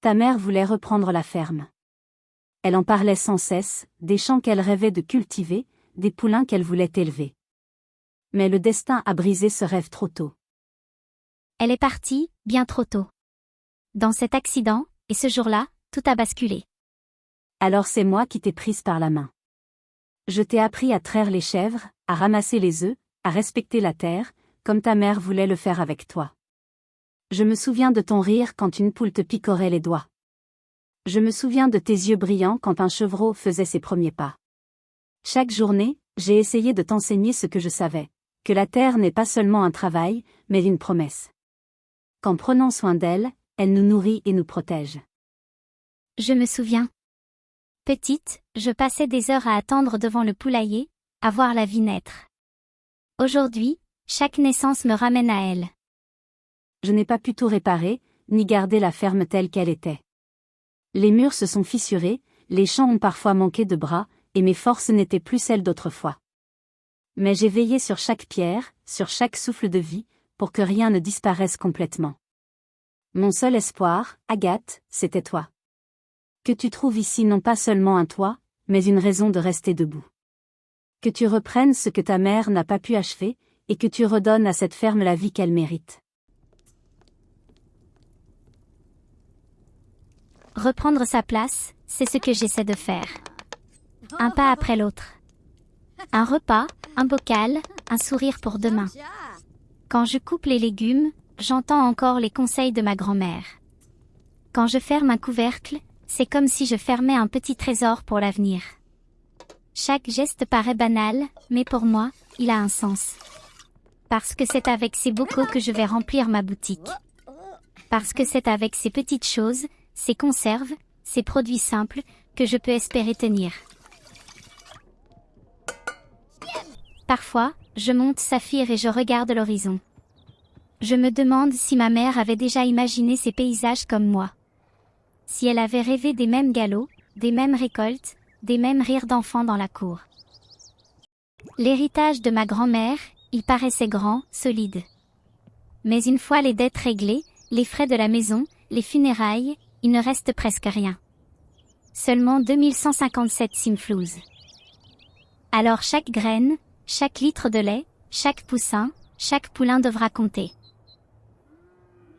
Ta mère voulait reprendre la ferme. Elle en parlait sans cesse, des champs qu'elle rêvait de cultiver, des poulains qu'elle voulait élever. Mais le destin a brisé ce rêve trop tôt. Elle est partie, bien trop tôt. Dans cet accident, et ce jour-là, tout a basculé. Alors c'est moi qui t'ai prise par la main. Je t'ai appris à traire les chèvres, à ramasser les œufs, à respecter la terre, comme ta mère voulait le faire avec toi. Je me souviens de ton rire quand une poule te picorait les doigts. Je me souviens de tes yeux brillants quand un chevreau faisait ses premiers pas. Chaque journée, j'ai essayé de t'enseigner ce que je savais, que la terre n'est pas seulement un travail, mais une promesse. Qu'en prenant soin d'elle, elle nous nourrit et nous protège. Je me souviens. Petite, je passais des heures à attendre devant le poulailler, à voir la vie naître. Aujourd'hui, chaque naissance me ramène à elle. Je n'ai pas pu tout réparer, ni garder la ferme telle qu'elle était. Les murs se sont fissurés, les champs ont parfois manqué de bras, et mes forces n'étaient plus celles d'autrefois. Mais j'ai veillé sur chaque pierre, sur chaque souffle de vie, pour que rien ne disparaisse complètement. Mon seul espoir, Agathe, c'était toi. Que tu trouves ici non pas seulement un toit, mais une raison de rester debout. Que tu reprennes ce que ta mère n'a pas pu achever, et que tu redonnes à cette ferme la vie qu'elle mérite. Reprendre sa place, c'est ce que j'essaie de faire. Un pas après l'autre. Un repas, un bocal, un sourire pour demain. Quand je coupe les légumes, j'entends encore les conseils de ma grand-mère. Quand je ferme un couvercle, c'est comme si je fermais un petit trésor pour l'avenir. Chaque geste paraît banal, mais pour moi, il a un sens. Parce que c'est avec ces bocaux que je vais remplir ma boutique. Parce que c'est avec ces petites choses, ces conserves, ces produits simples, que je peux espérer tenir. Parfois, je monte Saphir et je regarde l'horizon. Je me demande si ma mère avait déjà imaginé ces paysages comme moi. Si elle avait rêvé des mêmes galops, des mêmes récoltes, des mêmes rires d'enfants dans la cour. L'héritage de ma grand-mère, il paraissait grand, solide. Mais une fois les dettes réglées, les frais de la maison, les funérailles, il ne reste presque rien. Seulement 2157 simflouz. Alors chaque graine, chaque litre de lait, chaque poussin, chaque poulain devra compter.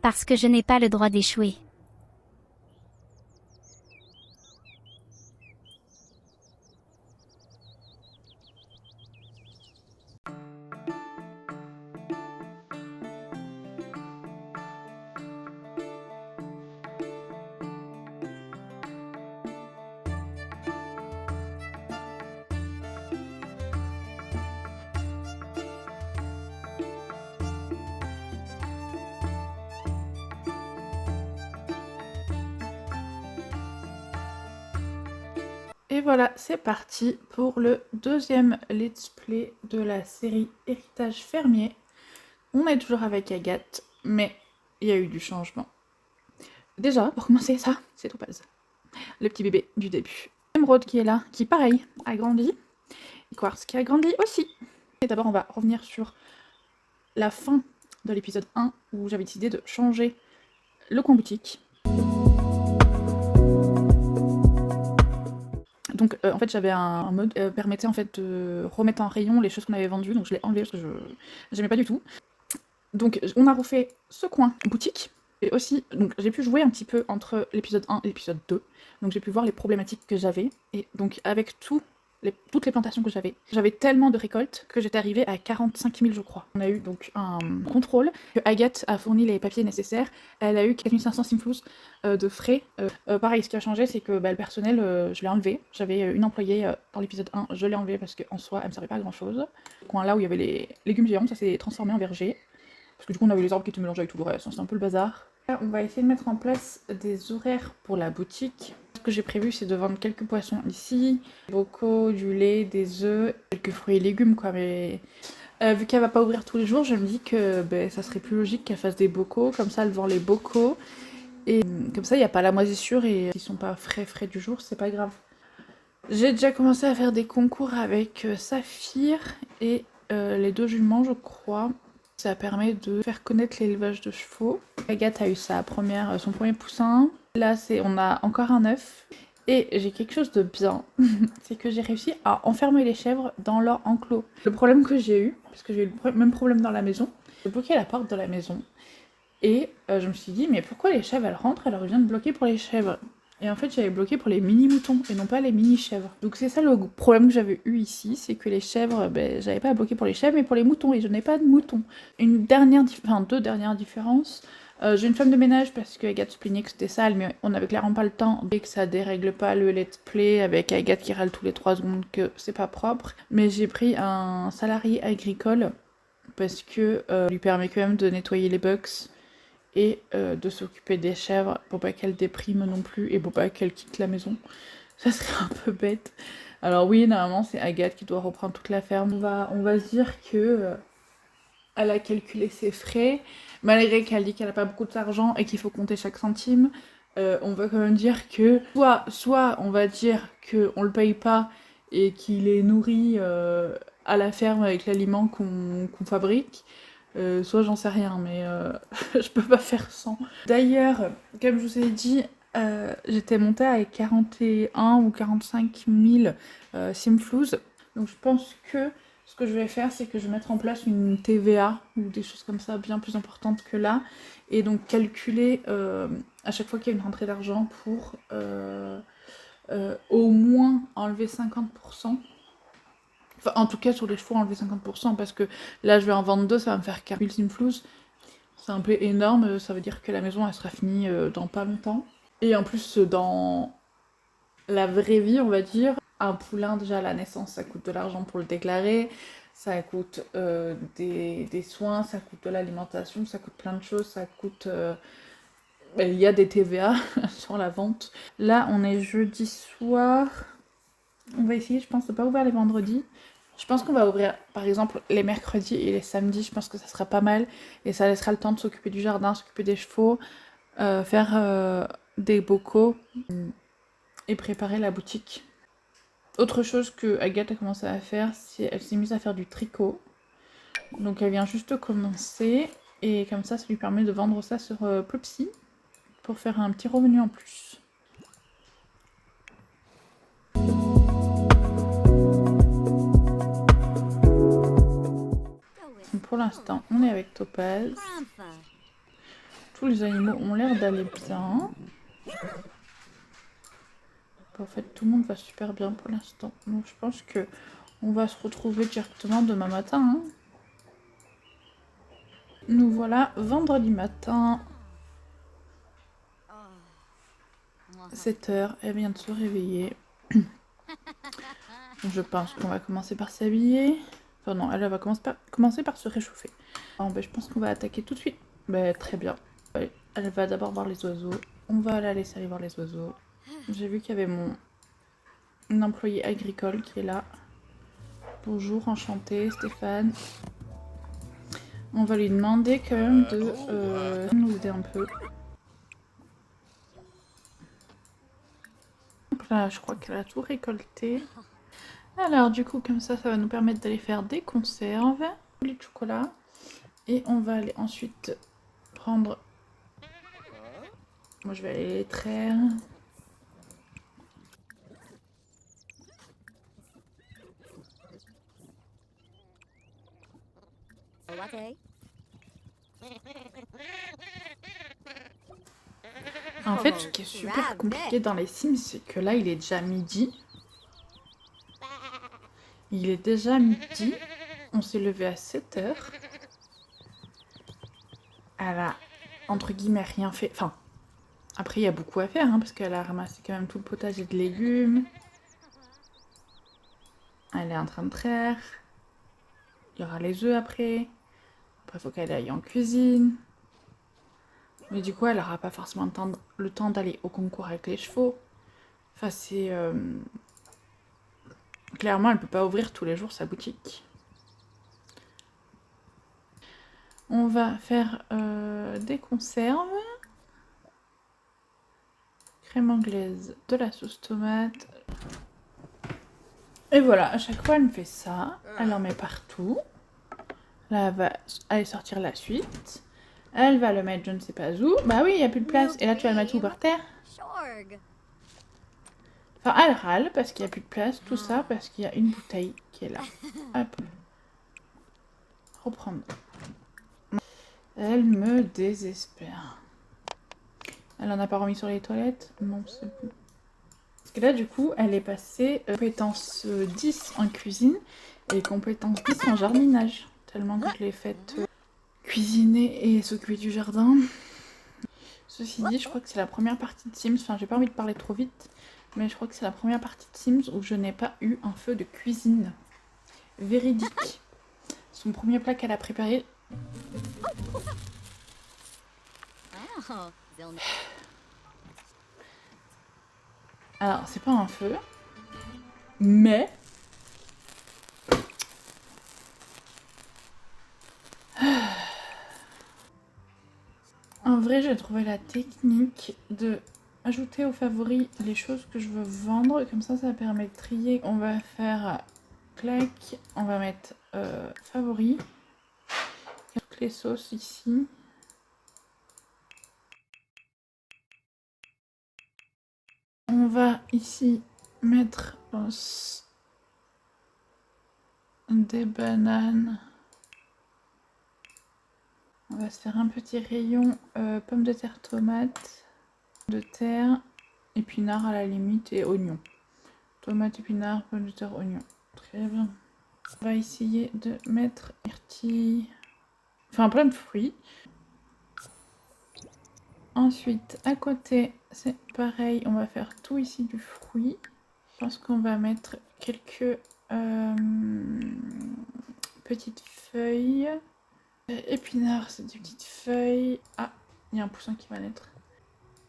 Parce que je n'ai pas le droit d'échouer. Et voilà, c'est parti pour le deuxième let's play de la série Héritage fermier. On est toujours avec Agathe, mais il y a eu du changement. Déjà, pour commencer, ça, c'est Topaz, le petit bébé du début. Émeraude qui est là, qui pareil, a grandi. Et Quartz qui a grandi aussi. Et d'abord, on va revenir sur la fin de l'épisode 1 où j'avais décidé de changer le coin boutique. Donc en fait j'avais un mode permettait en fait de remettre en rayon les choses qu'on avait vendues, donc je l'ai enlevé parce que je j'aimais pas du tout. Donc on a refait ce coin boutique, et aussi donc j'ai pu jouer un petit peu entre l'épisode 1 et l'épisode 2, donc j'ai pu voir les problématiques que j'avais, et donc avec toutes les plantations que j'avais tellement de récoltes que j'étais arrivée à 45 000 je crois. On a eu donc un contrôle, que Agathe a fourni les papiers nécessaires, elle a eu 4500 simflouz de frais. Pareil, ce qui a changé c'est que le personnel, je l'ai enlevé. J'avais une employée dans l'épisode 1, je l'ai enlevé parce qu'en soi elle me servait pas à grand chose. Le coin là où il y avait les légumes géants, ça s'est transformé en verger. Parce que du coup on avait les arbres qui étaient mélangés avec tout le reste, c'était un peu le bazar. Là, on va essayer de mettre en place des horaires pour la boutique. Ce que j'ai prévu c'est de vendre quelques poissons ici, des bocaux, du lait, des œufs, quelques fruits et légumes quoi, mais vu qu'elle va pas ouvrir tous les jours, je me dis que ça serait plus logique qu'elle fasse des bocaux, comme ça elle vend les bocaux, et comme ça il n'y a pas la moisissure et ils sont pas frais du jour, c'est pas grave. J'ai déjà commencé à faire des concours avec Saphir et les deux juments je crois. Ça permet de faire connaître l'élevage de chevaux. Agathe a eu son premier poussin. Là, on a encore un œuf. Et j'ai quelque chose de bien, c'est que j'ai réussi à enfermer les chèvres dans leur enclos. Le problème que j'ai eu, parce que j'ai eu le même problème dans la maison, j'ai bloqué la porte de la maison. Et je me suis dit, mais pourquoi les chèvres elles rentrent alors je viens de bloquer pour les chèvres? Et en fait j'avais bloqué pour les mini-moutons et non pas les mini-chèvres. Donc c'est ça le problème que j'avais eu ici, c'est que les chèvres, j'avais pas à bloquer pour les chèvres mais pour les moutons et je n'ai pas de moutons. Deux dernières différences. J'ai une femme de ménage parce que Agathe se plaignait que c'était sale, mais on avait clairement pas le temps et que ça dérègle pas le let's play avec Agathe qui râle tous les 3 secondes que c'est pas propre. Mais j'ai pris un salarié agricole parce que lui permet quand même de nettoyer les box et de s'occuper des chèvres pour pas qu'elles dépriment non plus et pour pas qu'elles quittent la maison. Ça serait un peu bête. Alors oui, normalement c'est Agathe qui doit reprendre toute la ferme. On va se dire que elle a calculé ses frais, malgré qu'elle dit qu'elle n'a pas beaucoup d'argent et qu'il faut compter chaque centime. On va quand même dire que soit on va dire qu'on le paye pas et qu'il est nourri à la ferme avec l'aliment qu'on fabrique, soit j'en sais rien, mais je peux pas faire sans. D'ailleurs, comme je vous ai dit, j'étais montée à 41 ou 45 000 simflouz, donc je pense que ce que je vais faire, c'est que je vais mettre en place une TVA ou des choses comme ça bien plus importantes que là, et donc calculer à chaque fois qu'il y a une rentrée d'argent pour au moins enlever 50%. Enfin, en tout cas, sur les chevaux, enlever 50%, parce que là, je vais en vendre 2, ça va me faire 4000 simflouz. C'est un peu énorme, ça veut dire que la maison, elle sera finie dans pas longtemps. Et en plus, dans la vraie vie, on va dire, un poulain, déjà, à la naissance, ça coûte de l'argent pour le déclarer, ça coûte des soins, ça coûte de l'alimentation, ça coûte plein de choses, ça coûte... il y a des TVA sur la vente. Là, on est jeudi soir. On va essayer, je pense, de pas ouvrir les vendredis. Je pense qu'on va ouvrir, par exemple, les mercredis et les samedis. Je pense que ça sera pas mal. Et ça laissera le temps de s'occuper du jardin, s'occuper des chevaux, faire des bocaux et préparer la boutique. Autre chose que Agathe a commencé à faire, c'est qu'elle s'est mise à faire du tricot. Donc elle vient juste de commencer. Et comme ça lui permet de vendre ça sur Plopsy pour faire un petit revenu en plus. Pour l'instant, on est avec Topaz. Tous les animaux ont l'air d'aller bien. En fait, tout le monde va super bien pour l'instant. Donc je pense que on va se retrouver directement demain matin. Hein. Nous voilà vendredi matin. 7h, elle vient de se réveiller. Je pense qu'on va commencer par s'habiller. Enfin non, elle va commencer par se réchauffer. Alors, je pense qu'on va attaquer tout de suite. Très bien. Elle va d'abord voir les oiseaux. On va la laisser aller voir les oiseaux. J'ai vu qu'il y avait mon employé agricole qui est là. Bonjour, enchanté, Stéphane. On va lui demander quand même de nous aider un peu. Donc là, je crois qu'elle a tout récolté. Alors du coup, comme ça va nous permettre d'aller faire des conserves, du chocolat. Et on va aller ensuite prendre... Moi, je vais aller les traire. En fait, ce qui est super compliqué dans les Sims, c'est que là, il est déjà midi. Il est déjà midi. On s'est levé à 7h. Elle a, entre guillemets, rien fait. Enfin, après, il y a beaucoup à faire, hein, parce qu'elle a ramassé quand même tout le potager de légumes. Elle est en train de traire. Il y aura les œufs après. Après, il faut qu'elle aille en cuisine. Mais du coup, elle n'aura pas forcément le temps d'aller au concours avec les chevaux. Enfin, c'est... Clairement, elle ne peut pas ouvrir tous les jours sa boutique. On va faire des conserves. Crème anglaise, de la sauce tomate. Et voilà, à chaque fois, elle me fait ça. Elle en met partout. Là, elle va aller sortir la suite. Elle va le mettre je ne sais pas où. Bah oui, il n'y a plus de place. Et là, tu vas le mettre où, par terre? Enfin, elle râle parce qu'il n'y a plus de place. Tout ça parce qu'il y a une bouteille qui est là. Hop. Reprendre. Elle me désespère. Elle en a pas remis sur les toilettes? Non, c'est bon. Parce que là, du coup, elle est passée compétence 10 en cuisine et compétence 10 en jardinage. Tellement que je l'ai faite cuisiner et s'occuper du jardin. Ceci dit, je crois que c'est la première partie de Sims. Enfin, j'ai pas envie de parler trop vite, mais je crois que c'est la première partie de Sims où je n'ai pas eu un feu de cuisine. Véridique. Son premier plat qu'elle a préparé. Alors, c'est pas un feu, mais en vrai, j'ai trouvé la technique de ajouter aux favoris les choses que je veux vendre. Comme ça permet de trier. On va faire clac, on va mettre favoris. Toutes les sauces ici. On va ici mettre des bananes. On va se faire un petit rayon pommes de terre, tomates, de terre, épinards à la limite et oignons. Tomates, épinards, pommes de terre, oignons. Très bien. On va essayer de mettre myrtille, enfin plein de fruits. Ensuite, à côté, c'est pareil, on va faire tout ici du fruit. Je pense qu'on va mettre quelques petites feuilles. Épinards, c'est des petites feuilles. Ah, il y a un poussin qui va naître.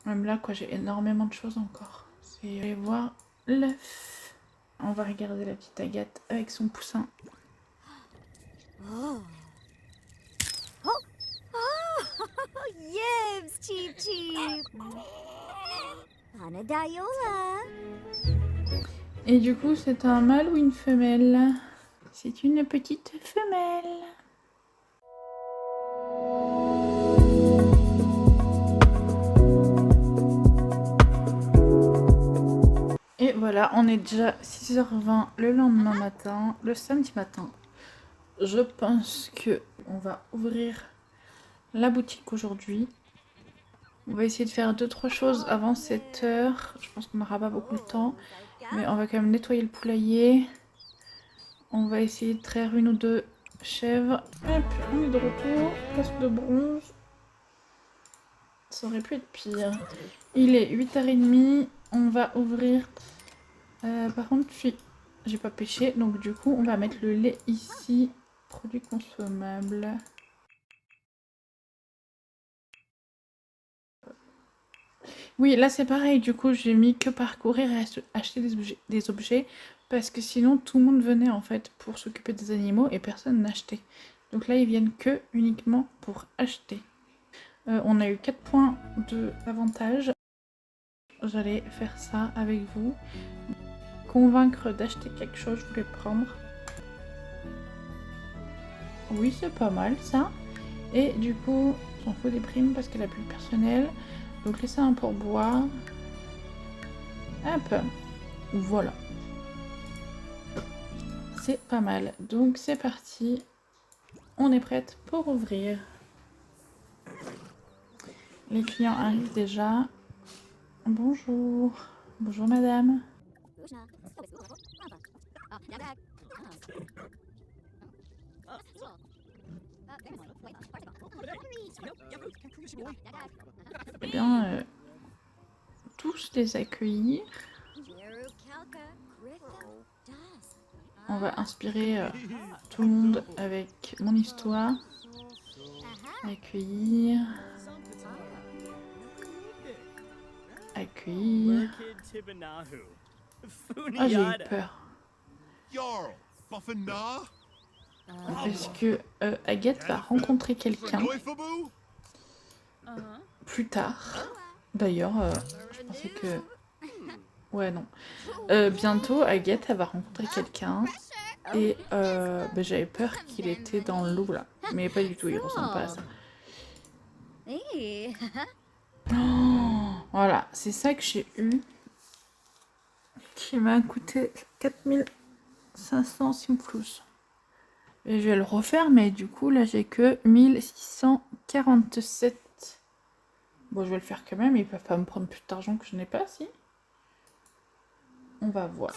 Même là, quoi, j'ai énormément de choses encore. C'est aller voir l'œuf. On va regarder la petite Agathe avec son poussin. Yibs, cheep cheep. Anadayola. Et du coup, c'est un mâle ou une femelle? C'est une petite femelle. Et voilà, on est déjà 6h20 le lendemain matin, le samedi matin. Je pense que on va ouvrir la boutique aujourd'hui. On va essayer de faire 2-3 choses avant 7h. Je pense qu'on n'aura pas beaucoup de temps. Mais on va quand même nettoyer le poulailler. On va essayer de traire une ou deux chèvres. Hop, on est de retour. Casque de bronze. Ça aurait pu être pire. Il est 8h30. On va ouvrir. Par contre, j'ai pas pêché. Donc du coup, on va mettre le lait ici. Produit consommable. Oui, là c'est pareil, du coup j'ai mis que parcourir et acheter des objets parce que sinon tout le monde venait en fait pour s'occuper des animaux et personne n'achetait. Donc là ils viennent que uniquement pour acheter. On a eu 4 points d'avantage. J'allais faire ça avec vous. Convaincre d'acheter quelque chose, je voulais prendre. Oui, c'est pas mal ça. Et du coup, on s'en fout des primes parce qu'elle a plus de personnel. Donc laisser un pourboire. Hop. Voilà. C'est pas mal. Donc c'est parti. On est prête pour ouvrir. Les clients arrivent déjà. Bonjour. Bonjour madame. Eh bien, tous les accueillir. On va inspirer tout le monde avec mon histoire. Accueillir. Accueillir. Ah, j'ai eu peur. Parce que Agathe va rencontrer quelqu'un plus tard. D'ailleurs, je pensais que... Ouais, non. Bientôt, Agathe, elle va rencontrer quelqu'un. Et j'avais peur qu'il était dans l'eau, là. Mais pas du tout, il ressemble pas à ça. Hey. Oh, voilà, c'est ça que j'ai eu. Qui m'a coûté 4500 simplus. Et je vais le refaire, mais du coup, là, j'ai que 1647. Bon, je vais le faire quand même, ils peuvent pas me prendre plus d'argent que je n'ai pas, si. On va voir.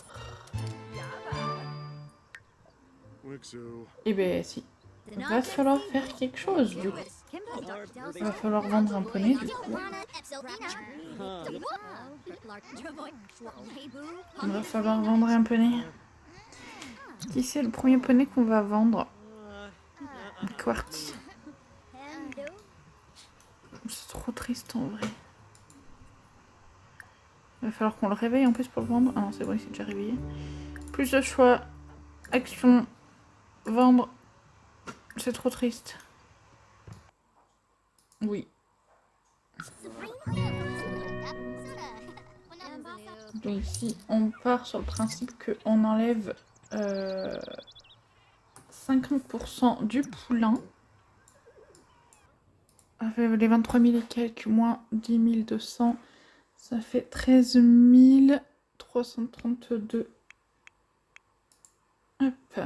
Eh ben, si. Va falloir faire quelque chose, du coup. Va falloir vendre un poney, du coup. Il va falloir vendre un poney. Qui c'est le premier poney qu'on va vendre? Quartz. C'est trop triste en vrai. Il va falloir qu'on le réveille en plus pour le vendre. Ah non, c'est bon, il s'est déjà réveillé. Plus de choix. Action. Vendre. C'est trop triste. Oui. Donc ici, on part sur le principe qu'on enlève 50% du poulain. Avec les 23 000 et quelques moins 10 200, ça fait 13 332. Hop.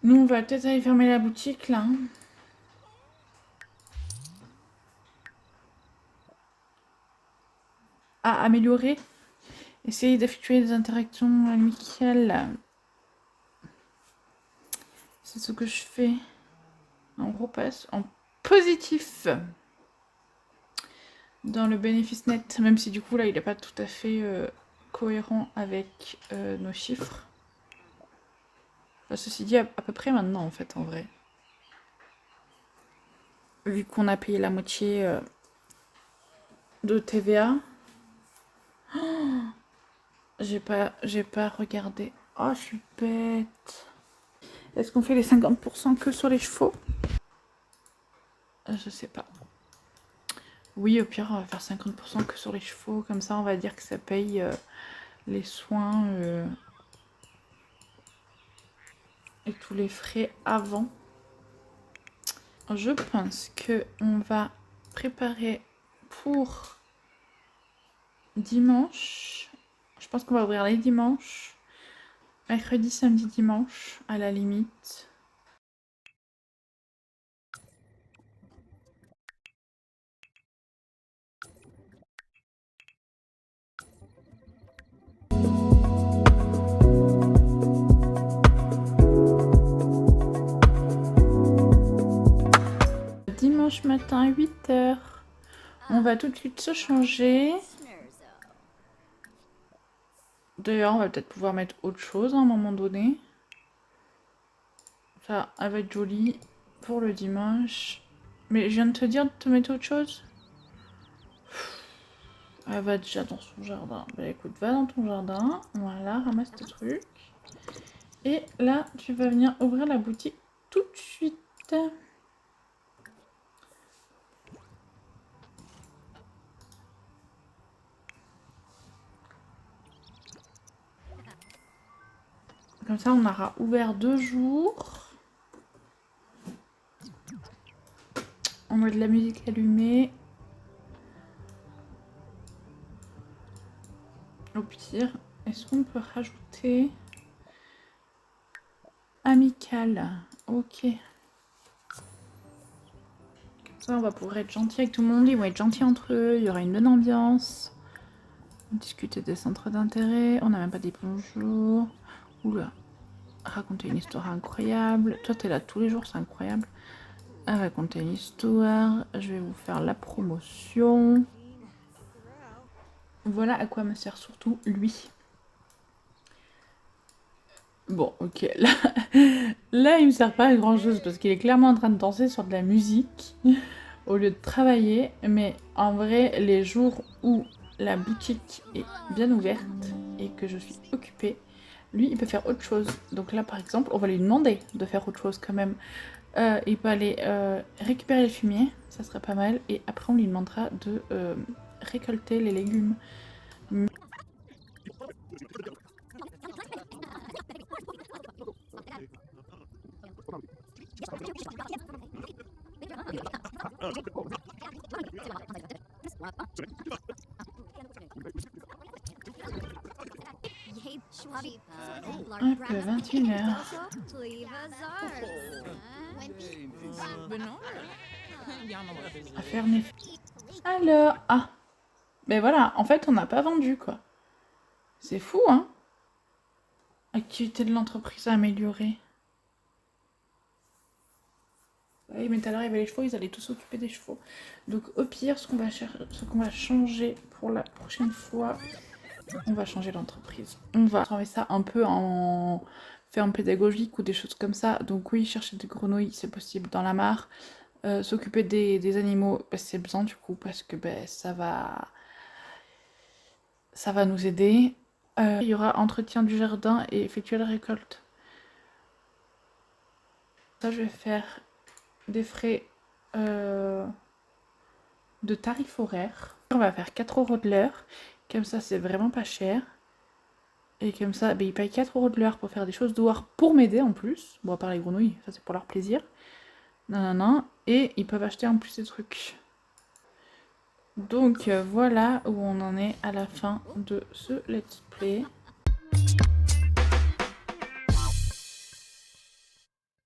Nous, on va peut-être aller fermer la boutique là. À améliorer. Essayer d'effectuer des interactions amicales. C'est ce que je fais. On repasse en positif. Dans le bénéfice net. Même si du coup là, il n'est pas tout à fait cohérent avec nos chiffres. Enfin, ceci dit, à peu près maintenant en fait, en vrai. Vu qu'on a payé la moitié de TVA. Oh, j'ai pas regardé. Oh, je suis bête. Est-ce qu'on fait les 50% que sur les chevaux? Je sais pas. Oui, au pire, on va faire 50% que sur les chevaux. Comme ça, on va dire que ça paye les soins et tous les frais avant. Je pense que on va préparer pour dimanche. Je pense qu'on va ouvrir les dimanches. Mercredi, samedi, dimanche, à la limite. Dimanche matin, 8 h. On va tout de suite se changer. D'ailleurs, on va peut-être pouvoir mettre autre chose à un moment donné. Ça, elle va être jolie pour le dimanche. Mais je viens de te dire de te mettre autre chose. Elle va déjà dans son jardin. Bah écoute, va dans ton jardin. Voilà, ramasse tes trucs. Et là, tu vas venir ouvrir la boutique tout de suite. Comme ça, on aura ouvert 2 jours. On met de la musique allumée. Au pire, est-ce qu'on peut rajouter amical? Ok. Comme ça, on va pouvoir être gentil avec tout le monde. Ils vont être gentils entre eux. Il y aura une bonne ambiance. Discuter des centres d'intérêt. On n'a même pas dit bonjour. Oula. Raconter une histoire incroyable. Toi, t'es là tous les jours, c'est incroyable. Raconter une histoire. Je vais vous faire la promotion. Voilà à quoi me sert surtout lui. Bon, ok. Là, il me sert pas à grand chose parce qu'il est clairement en train de danser sur de la musique au lieu de travailler. Mais en vrai, les jours où la boutique est bien ouverte et que je suis occupée, lui, il peut faire autre chose. Donc là, par exemple, on va lui demander de faire autre chose quand même. Il peut aller récupérer les fumiers, ça serait pas mal. Et après, on lui demandera de récolter les légumes. Hop, 21h. À fermer. Alors, ah. Ben voilà, en fait, on n'a pas vendu, quoi. C'est fou, hein? Activité de l'entreprise améliorée. Oui, mais tout à l'heure, il y avait les chevaux, ils allaient tous s'occuper des chevaux. Donc, au pire, ce qu'on va changer pour la prochaine fois, on va changer l'entreprise. On va transformer ça un peu en ferme pédagogique ou des choses comme ça. Donc oui, chercher des grenouilles, c'est possible dans la mare. S'occuper des animaux, bah, c'est bien du coup, parce que bah, ça va nous aider. Il y aura entretien du jardin et effectuer la récolte. Ça, je vais faire des frais de tarif horaire. On va faire 4 € de l'heure. Comme ça, c'est vraiment pas cher. Et comme ça, bah, ils payent 4 € de l'heure pour faire des choses dehors pour m'aider en plus. Bon, à part les grenouilles, ça c'est pour leur plaisir. Non. Et ils peuvent acheter en plus des trucs. Donc voilà où on en est à la fin de ce let's play.